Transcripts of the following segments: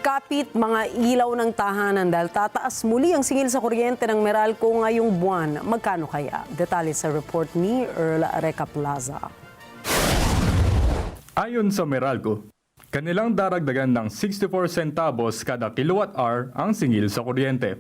Kapit mga ilaw ng tahanan dahil tataas muli ang singil sa kuryente ng Meralco ngayong buwan. Magkano kaya? Detalye sa report ni Earl Areca Plaza. Ayon sa Meralco, kanilang daragdagan ng 64 centavos kada kilowatt-hour ang singil sa kuryente.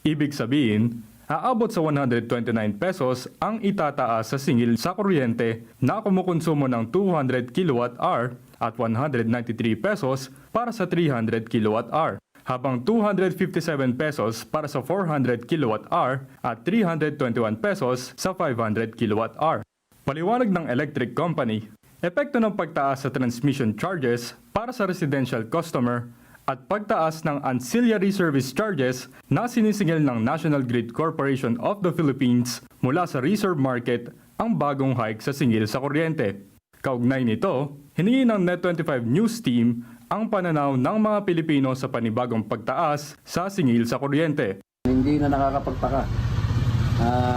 Ibig sabihin, aabot sa 129 pesos ang itataas sa singil sa kuryente na kumukonsumo ng 200 kilowatt-hour at 193 pesos para sa 300 kilowatt-hour, habang 257 pesos para sa 400 kilowatt-hour at 321 pesos sa 500 kilowatt-hour. Paliwanag ng electric company, epekto ng pagtaas sa transmission charges para sa residential customer at pagtaas ng ancillary service charges na sinisingil ng National Grid Corporation of the Philippines mula sa reserve market ang bagong hike sa singil sa kuryente. Kaugnay nito, hiningi ng Net25 News Team ang pananaw ng mga Pilipino sa panibagong pagtaas sa singil sa kuryente. Hindi na nakakapagtaka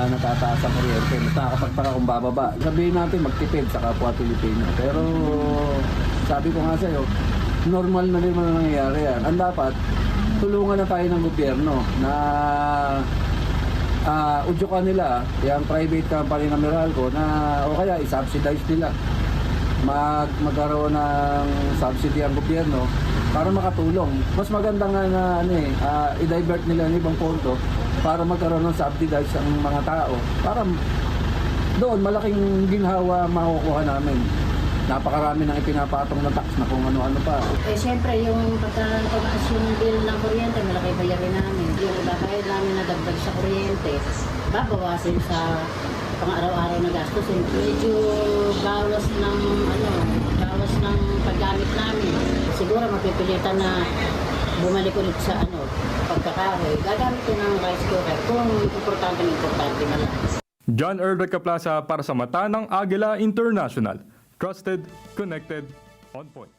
natataas ang kuryente. Nakakapagtaka kung bababa. Sabihin natin magtipid sa kapwa Pilipino. Pero sabi ko nga sa'yo, normal na rin mga nangyayari yan. Ang dapat, tulungan na tayo ng gobyerno na udyukan nila yung private company ng Meralco na o kaya i-subsidize nila. Magkaroon ng subsidy ang gobyerno para makatulong. Mas maganda nga na i-divert nila ng ibang pondo para magkaroon ng subsidize ang mga tao. Para doon malaking ginhawa makukuha namin. Napakarami nang ipinapatong na tax na kung ano-ano pa. Eh siyempre yung pagkataas yung bill ng kuryente, malaki bayarin namin. Yung ibabayad namin na dagdag sa kuryente, babawasin sa pang-araw-araw na gastusin. Medyo bawas ng paggamit namin. Siguro mapipilitan na bumalik ulit sa pagkakahoy. Gagamit ko ng rice cooker kung importante na lang. John Areca Plaza para sa mata ng Agila International. Trusted, connected, on point.